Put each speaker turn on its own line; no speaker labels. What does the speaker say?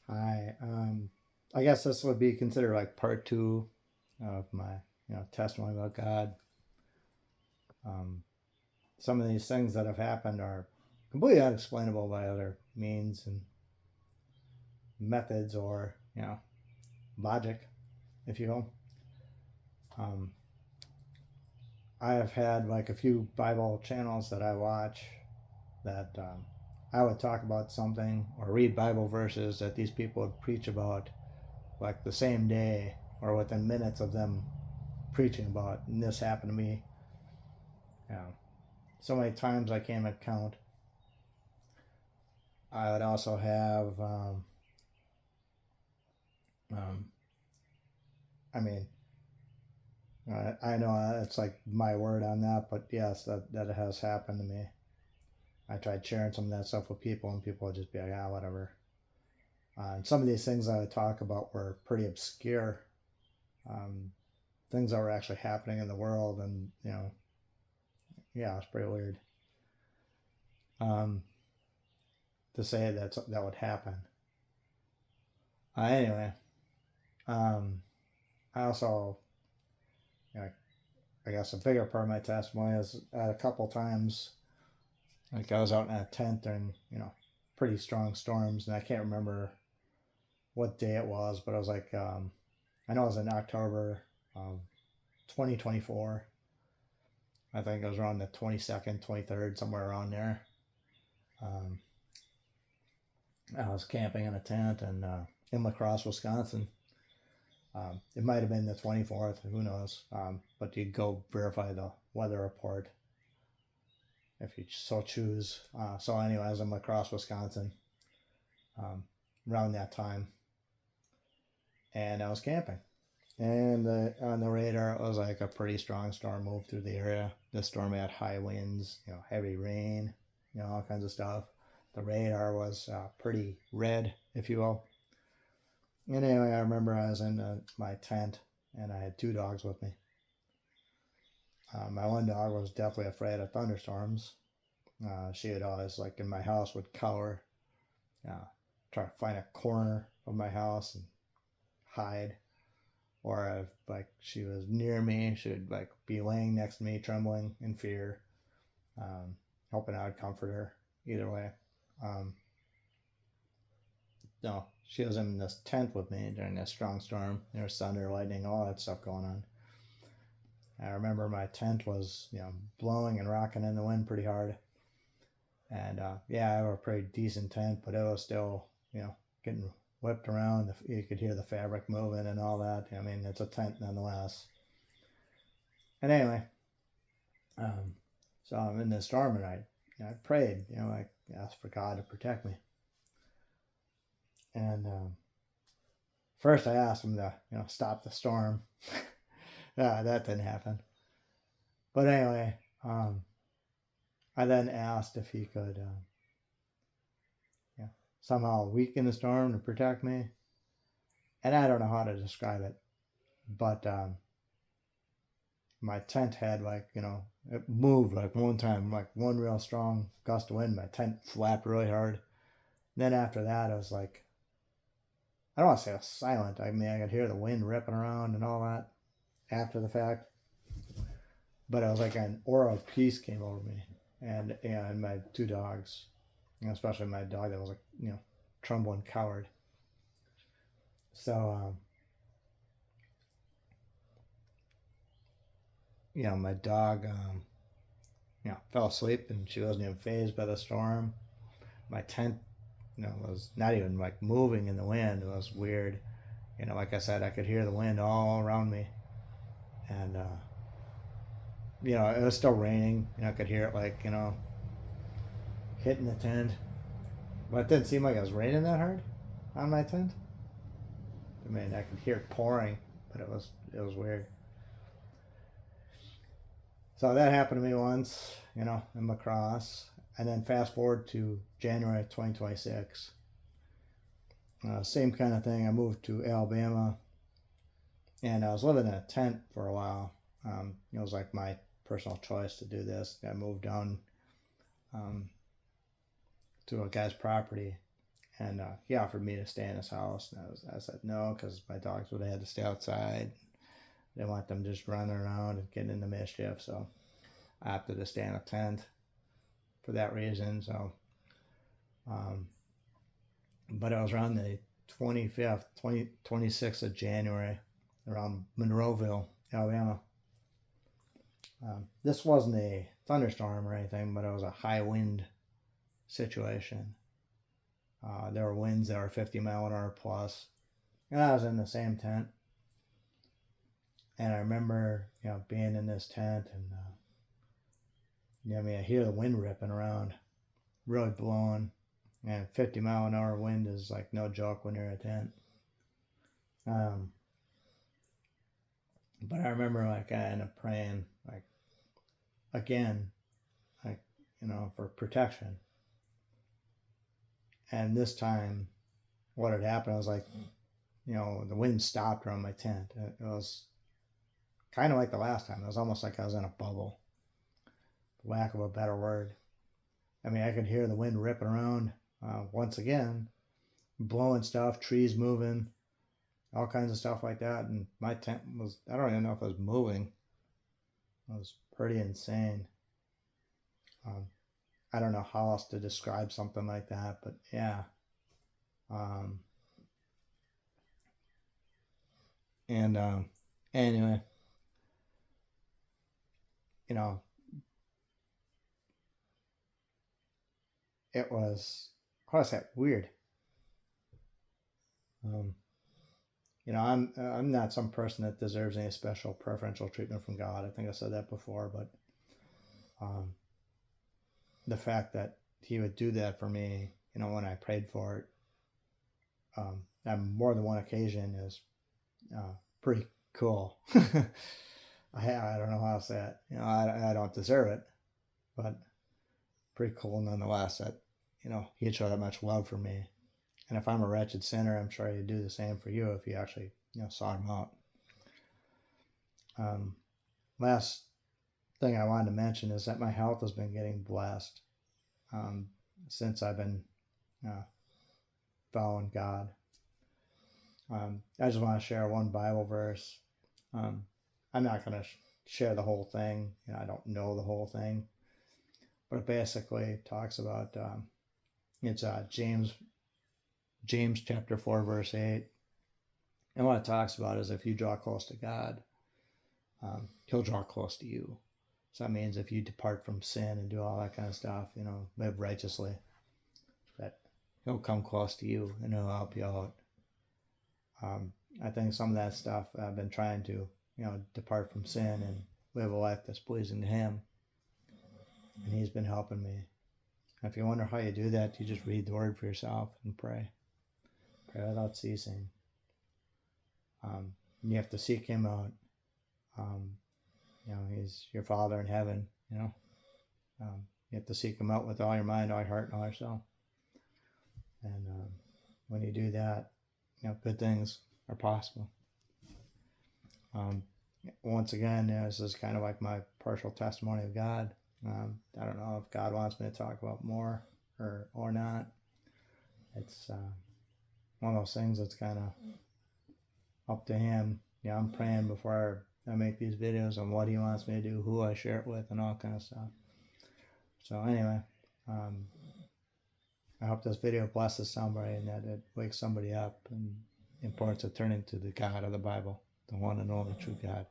Hi. I guess this would be considered like part two of my, testimony about God. Um, some of these things that have happened are completely unexplainable by other means and methods or, logic, if you will. Um, I have had like a few Bible channels that I watch that I would talk about something or read Bible verses that these people would preach about like the same day or within minutes of them preaching about, and this happened to me. So many times I can't even count. I would also have, um, I mean, I know it's like my word on that, but yes, that has happened to me. I tried sharing some of that stuff with people, and people would just be like, ah, whatever. And some of these things I would talk about were pretty obscure, um, things that were actually happening in the world, and yeah, it's pretty weird um, to say that would happen. Anyway, um, I also, you know, I guess a bigger part of my testimony is at a couple times, like I was out in a tent during, pretty strong storms, and I can't remember what day it was, but I was like, I know it was in October of 2024. I think it was around the 22nd, 23rd, somewhere around there. Um, I was camping in a tent in La Crosse, Wisconsin. It might have been the 24th, who knows? But you go verify the weather report if you so choose. So, anyway, I was in La Crosse, Wisconsin, um, around that time, and I was camping. And on the radar, it was like a pretty strong storm moved through the area. The storm had high winds, heavy rain, all kinds of stuff. The radar was pretty red, if you will. And anyway, I remember I was in my tent, and I had two dogs with me. My one dog was definitely afraid of thunderstorms. She would always, like in my house, would cower, uh, try to find a corner of my house and hide. Or if like she was near me, she would like be laying next to me, trembling in fear, um, hoping I would comfort her. Either way, um, no, she was in this tent with me during a strong storm. There was thunder, lightning, all that stuff going on. I remember my tent was, blowing and rocking in the wind pretty hard. And yeah, I have a pretty decent tent, but it was still, getting whipped around. You could hear the fabric moving and all that. I mean, it's a tent nonetheless. And anyway, um, so I'm in this storm, and I prayed, I asked for God to protect me. And first, I asked him to, stop the storm. That didn't happen. But anyway, I then asked if he could, somehow weaken the storm to protect me. And I don't know how to describe it, but my tent had like, it moved like one time, like one real strong gust of wind. My tent flapped really hard. And then after that, I was like, I don't want to say it was silent. I mean, I could hear the wind ripping around and all that after the fact. But it was like an aura of peace came over me, and my two dogs, especially my dog that was like, trembling coward. So my dog, fell asleep, and she wasn't even phased by the storm. My tent, was not even like moving in the wind. It was weird. Like I said, I could hear the wind all around me, and it was still raining. I could hear it like, hitting the tent, but it didn't seem like it was raining that hard on my tent. I mean, I could hear it pouring, but it was weird. So that happened to me once, in La Crosse, and then fast forward to January 2026. Same kind of thing. I moved to Alabama, and I was living in a tent for a while. It was like my personal choice to do this. I moved down um, to a guy's property, And he offered me to stay in his house, and I said no, because my dogs would have had to stay outside. They want them just running around and getting into mischief, so I opted to stay in a tent for that reason. So, but it was around the 26th of January, around Monroeville, Alabama. This wasn't a thunderstorm or anything, but it was a high wind situation. There were winds that were 50-mile-an-hour plus, and I was in the same tent. And I remember, being in this tent, and I hear the wind ripping around, really blowing, and 50-mile-an-hour wind is like no joke when you're in a tent. But I remember, like, I ended up praying, like, again, like, for protection. And this time, what had happened was, like, the wind stopped around my tent. It was kind of like the last time. It was almost like I was in a bubble, for lack of a better word. I mean, I could hear the wind ripping around once again, blowing stuff, trees moving, all kinds of stuff like that. And my tent was, I don't even know if it was moving. It was pretty insane. I don't know how else to describe something like that, but yeah. Anyway, it was, how is that weird? I'm not some person that deserves any special preferential treatment from God. I think I said that before, but the fact that he would do that for me, when I prayed for it, on more than one occasion is pretty cool. I don't know how to say it. I don't deserve it, but pretty cool nonetheless that, he'd show that much love for me. And if I'm a wretched sinner, I'm sure he'd do the same for you if you actually, sought him out. Last thing I wanted to mention is that my health has been getting blessed since I've been following God. I just want to share one Bible verse. I'm not going to share the whole thing. I don't know the whole thing, but it basically talks about it's James chapter 4 verse 8, and what it talks about is if you draw close to God, he'll draw close to you. So that means if you depart from sin and do all that kind of stuff, live righteously, that he'll come close to you and he'll help you out. I think some of that stuff I've been trying to, depart from sin and live a life that's pleasing to him. And he's been helping me. If you wonder how you do that, you just read the word for yourself and pray. Pray without ceasing. You have to seek him out. He's your Father in heaven, you have to seek him out with all your mind, all your heart, and all your soul. And when you do that, good things are possible. Once again, this is kind of like my partial testimony of God. I don't know if God wants me to talk about more or not. It's one of those things that's kind of up to him. I'm praying before I make these videos on what he wants me to do, who I share it with, and all kind of stuff. So anyway, I hope this video blesses somebody and that it wakes somebody up, and the importance of turning to the God of the Bible, the one and only true God.